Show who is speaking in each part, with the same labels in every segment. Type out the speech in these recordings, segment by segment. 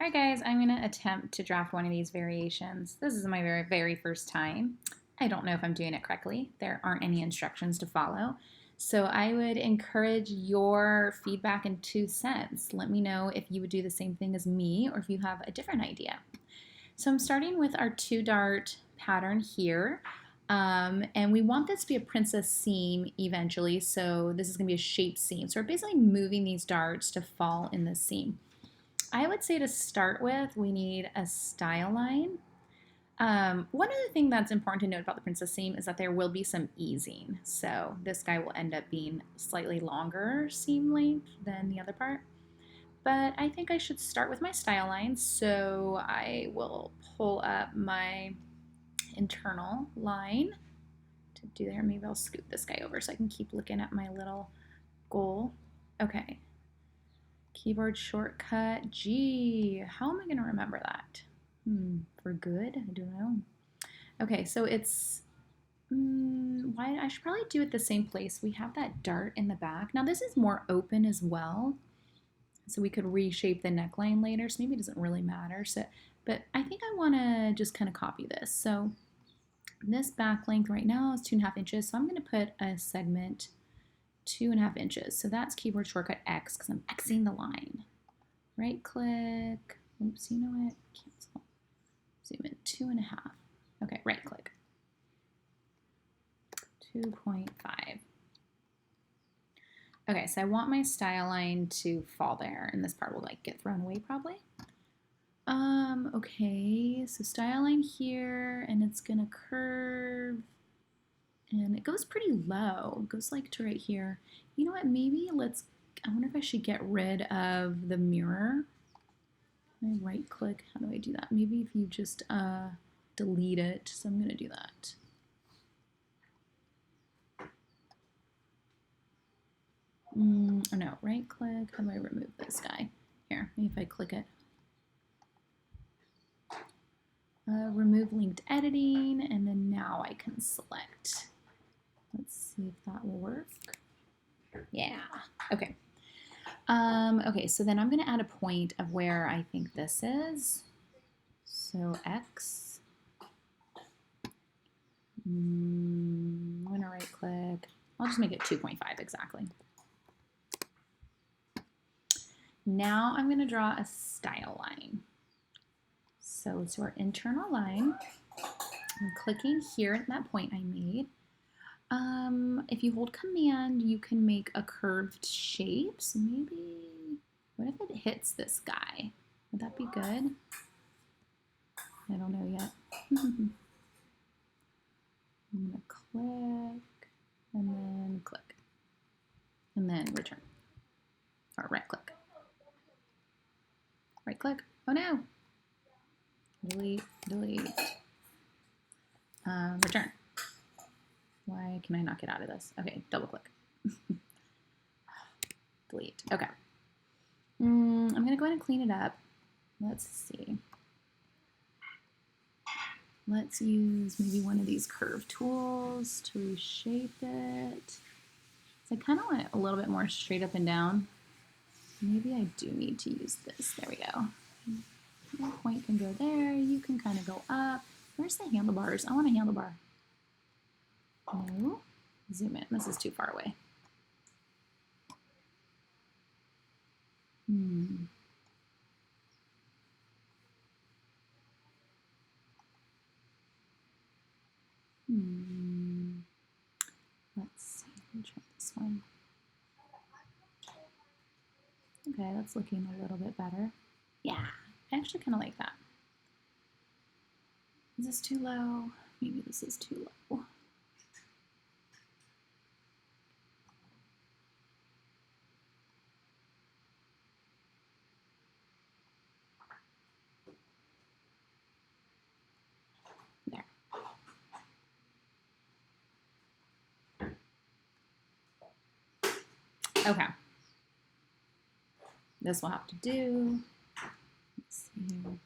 Speaker 1: All right, guys, I'm going to attempt to draft one of these variations. This is my very first time. I don't know if I'm doing it correctly. There aren't any instructions to follow. So I would encourage your feedback in 2 cents. Let me know if you would do the same thing as me or if you have a different idea. So I'm starting with our 2-dart pattern here. And we want this to be a princess seam eventually. So this is going to be a shaped seam. So we're basically moving these darts to fall in the seam. I would say to start with, we need a style line. One other thing that's important to note about the princess seam is that there will be some easing. So this guy will end up being slightly longer seam length than the other part. But I think I should start with my style line. So I will pull up my internal line to do there. Maybe I'll scoot this guy over so I can keep looking at my little goal. Okay. Keyboard shortcut G. How am I going to remember that? For good? I don't know. Okay, so it's why I should probably do it the same place. We have that dart in the back. Now this is more open as well, so we could reshape the neckline later. So maybe it doesn't really matter. So, but I think I want to just kind of copy this. So this back length right now is 2.5 inches. So I'm going to put a segment 2.5 inches. So that's keyboard shortcut X because I'm Xing the line. Right click. Oops, you know what? Cancel. Zoom in 2.5. Okay, right click. 2.5. Okay, so I want my style line to fall there, and this part will like get thrown away probably. Okay, so style line here, and it's gonna curve. And it goes pretty low. It goes like to right here. You know what? Maybe I wonder if I should get rid of the mirror. I right click. How do I do that? Maybe if you just delete it. So I'm going to do that. Oh no, right click. How do I remove this guy? Here, maybe if I click it. Remove linked editing, and then now I can select. Let's see if that will work. Yeah, okay. Okay, so then I'm going to add a point of where I think this is. So X. I'm going to right click. I'll just make it 2.5 exactly. Now I'm going to draw a style line. So let's do our internal line. I'm clicking here at that point I made. If you hold command, you can make a curved shape. So maybe, what if it hits this guy? Would that be good? I don't know yet. I'm gonna click, and then click, and then return, or right click. Right click, oh no. Delete, delete, return. Why can I not get out of this? Okay, double click. Delete. Okay. I'm going to go ahead and clean it up. Let's see. Let's use maybe one of these curve tools to reshape it. So I kind of want it a little bit more straight up and down. Maybe I do need to use this. There we go. Your point can go there. You can kind of go up. Where's the handlebars? I want a handlebar. No. Zoom in. This is too far away. Let's see. Let me try this one. Okay, that's looking a little bit better. Yeah, I actually kind of like that. Is this too low? Maybe this is too low. There. Okay. This will have to do. Let's see here.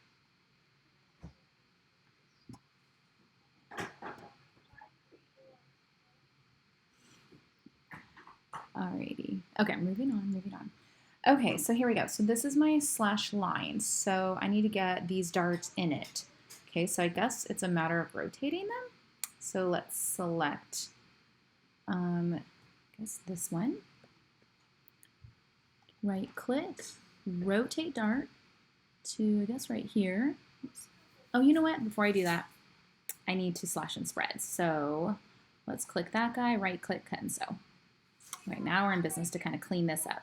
Speaker 1: Alrighty. Okay, moving on. Okay, so here we go. So this is my slash line. So I need to get these darts in it. Okay, so I guess it's a matter of rotating them. So let's select, I guess this one. Right click, rotate dart to, I guess, right here. Oops. Oh, you know what? Before I do that, I need to slash and spread. So let's click that guy, right click, cut and sew. Right now we're in business to kind of clean this up.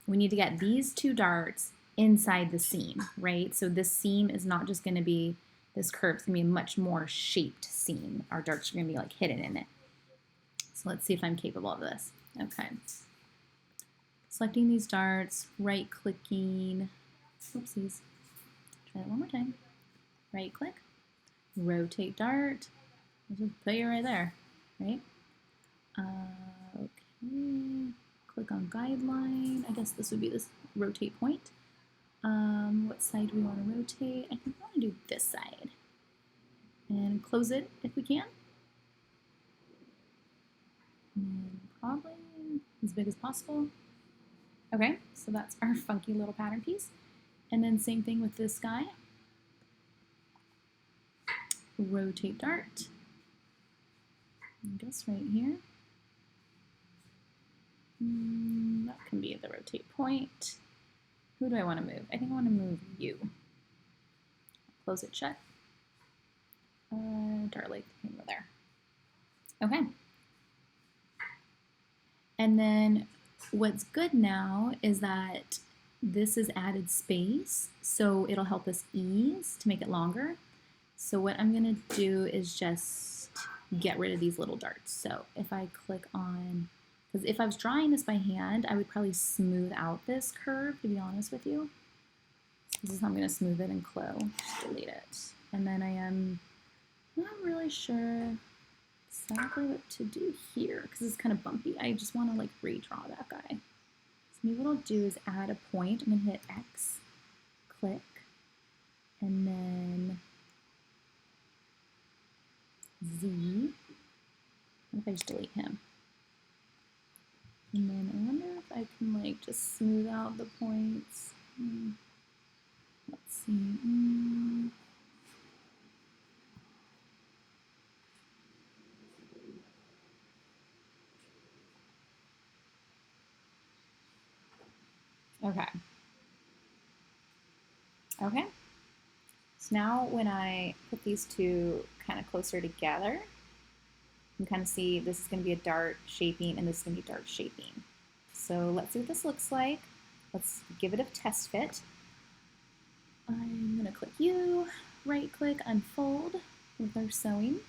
Speaker 1: We need to get these two darts inside the seam, right? So this seam is not just going to be, this curve's going to be a much more shaped seam. Our darts are going to be like hidden in it. So let's see if I'm capable of this. Okay. Selecting these darts, right clicking, oopsies, try that one more time. Right click, rotate dart, I'll just put you right there, right? Okay, click on guideline. I guess this would be this rotate point. What side do we want to rotate? I think I want to do this side. And close it if we can. And probably as big as possible. Okay, so that's our funky little pattern piece. And then same thing with this guy. Rotate dart. I guess right here. That can be the rotate point. Who do I want to move? I think I want to move you. Close it shut. Dart length can go there. Okay. And then what's good now is that this is added space, so it'll help us ease to make it longer. So what I'm gonna do is just get rid of these little darts. So if I click on, because if I was drawing this by hand, I would probably smooth out this curve, to be honest with you. This is how I'm gonna smooth it and close, just delete it. And then I am not really sure exactly what to do here, because it's kind of bumpy. I just wanna like redraw that guy. So maybe what I'll do is add a point. I'm gonna hit X, click, and then Z. What if I just delete him? And then I wonder if I can like just smooth out the points. Let's see. Okay. Okay. So now when I put these two kind of closer together, you can kind of see this is going to be a dart shaping and this is going to be dart shaping. So let's see what this looks like. Let's give it a test fit. I'm going to click U, right click, unfold with our sewing.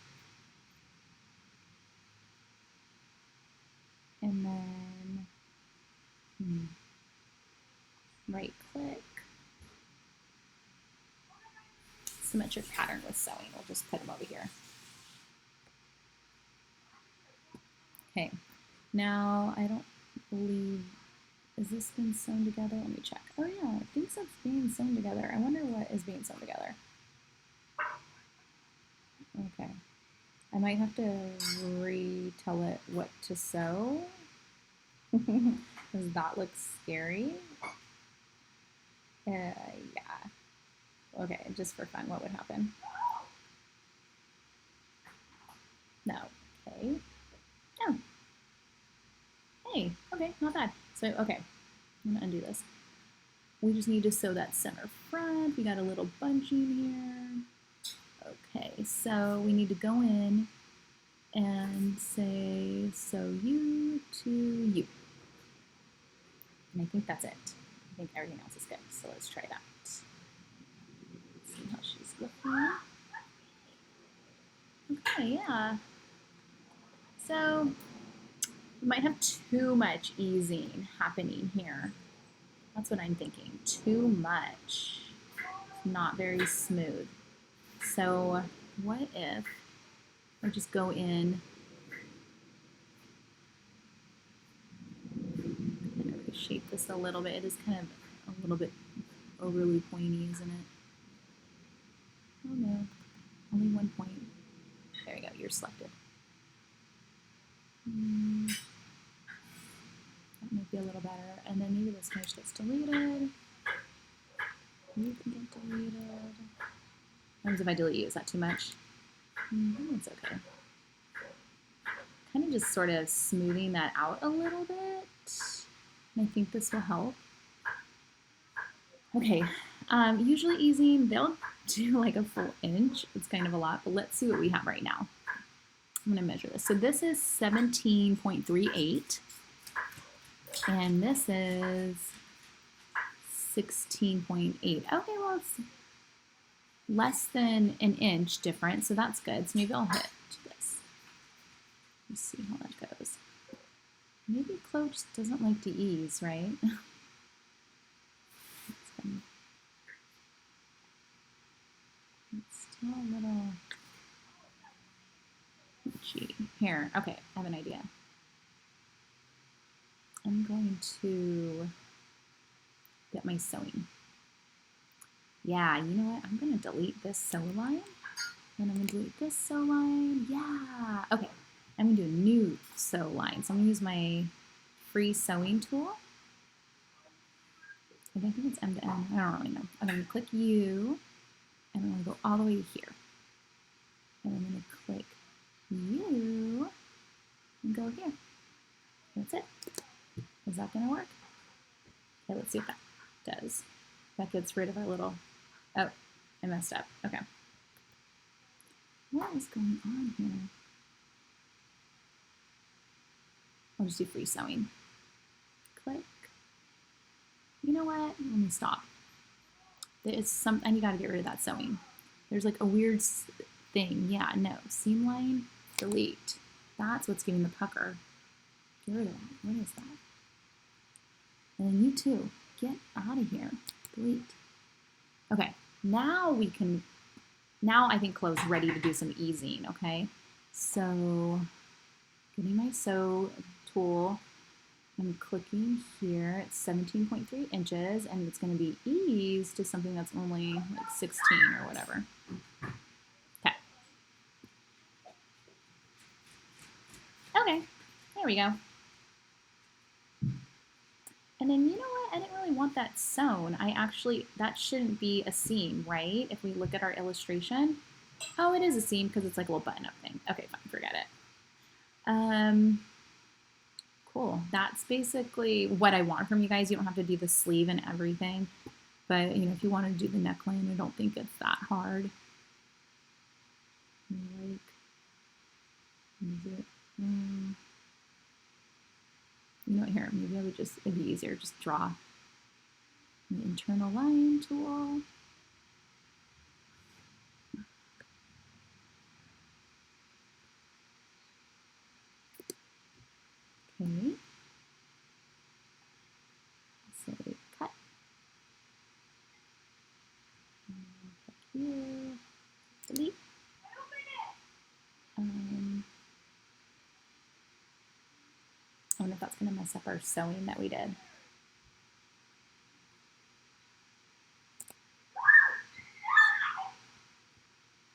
Speaker 1: And then right click. Symmetric pattern with sewing. We'll just put them over here. Okay, now I don't believe, is this been sewn together? Let me check. Oh yeah, I think that's being sewn together. I wonder what is being sewn together. Okay, I might have to retell it what to sew because that looks scary. Yeah. Okay, just for fun, what would happen? No. Okay. Oh. Hey, okay, not bad. So, okay, I'm gonna undo this. We just need to sew that center front. We got a little bunching here. Okay, so we need to go in and say, sew you to you. And I think that's it. I think everything else is good. So let's try that. See how she's looking. Okay, yeah. So we might have too much easing happening here. That's what I'm thinking. Too much. Not very smooth. So what if I just go in and reshape this a little bit. It is kind of a little bit overly pointy, isn't it? Oh no, only one point. There you go, you're selected. might be a little better. And then maybe this image gets deleted. You can get deleted. What happens if I delete you? Is that too much? It's okay. Kind of just sort of smoothing that out a little bit. And I think this will help. Okay, usually easing, they'll do like a full inch. It's kind of a lot, but let's see what we have right now. I'm gonna measure this. So this is 17.38, and this is 16.8. Okay, well, it's less than an inch different, so that's good. So maybe I'll hit this. Let's see how that goes. Maybe Chloe just doesn't like to ease, right? It's still a little itchy. Here, okay, I have an idea. I'm going to get my sewing. Yeah, you know what? I'm going to delete this sew line. And I'm going to delete this sew line. Yeah. Okay. I'm going to do a new sew line. So I'm going to use my free sewing tool. I think it's M to N. I don't really know. I'm going to click U. And I'm going to go all the way to here. And I'm going to click U. And go here. That's it. Is that going to work? Okay, let's see if that does. That gets rid of our little... Oh, I messed up. Okay. What is going on here? I'll just do free sewing. Click. You know what? Let me stop. There's some, and you gotta get rid of that sewing. There's like a weird thing. Yeah, no. Seam line, delete. That's what's giving the pucker. Get rid of that. What is that? And then you too. Get out of here. Delete. Okay, now we can, now I think Chloe's ready to do some easing, okay? So, getting my sew tool, I'm clicking here, it's 17.3 inches, and it's gonna be eased to something that's only like 16 or whatever. Okay. Okay, there we go. And then you know what? I didn't really want that sewn. That shouldn't be a seam, right? If we look at our illustration. Oh, it is a seam because it's like a little button-up thing. Okay, fine, forget it. Cool. That's basically what I want from you guys. You don't have to do the sleeve and everything. But, you know, if you want to do the neckline, I don't think it's that hard. Like, is it? You know what, here, maybe I would just, it'd be easier, just draw an internal line tool. Okay. Say cut. Click here. Delete. I wonder if that's going to mess up our sewing that we did.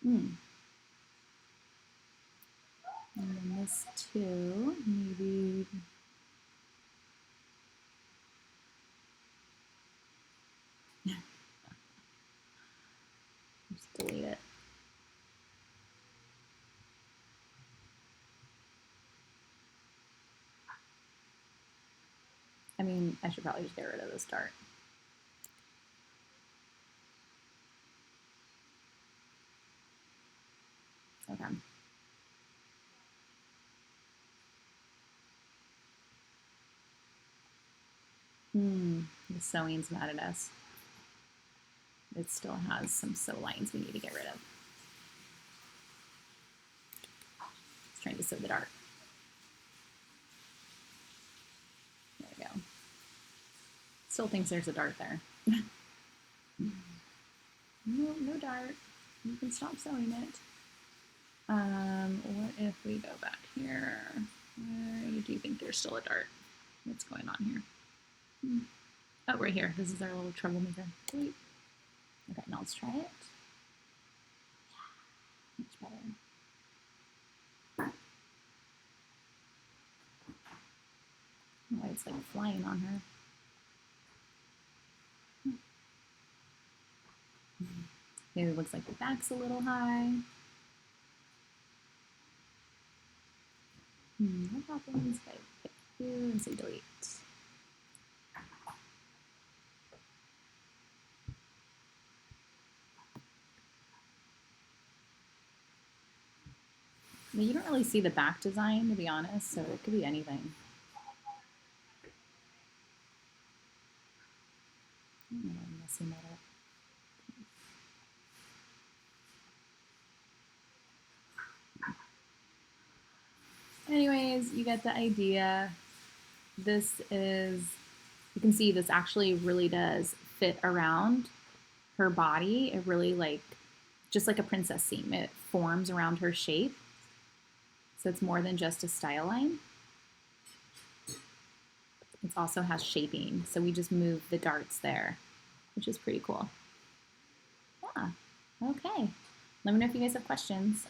Speaker 1: And then this too, maybe. Just delete it. I mean, I should probably just get rid of this dart. Okay. The sewing's mad at us. It still has some sew lines we need to get rid of. It's trying to sew the dart. There we go. Still thinks there's a dart there. No dart. You can stop sewing it. What if we go back here? Where do you think there's still a dart? What's going on here? Oh, right here. This is our little troublemaker. Wait. Okay, now let's try it. Much better. why it's like flying on her. Maybe it looks like the back's a little high. What happens if I pick you and say delete? I mean, you don't really see the back design, to be honest, so it could be anything. I'm messing that up. Anyways, you get the idea. This is, you can see this actually really does fit around her body. It really just like a princess seam. It forms around her shape. So it's more than just a style line. It also has shaping. So we just move the darts there, which is pretty cool. Yeah, okay. Let me know if you guys have questions.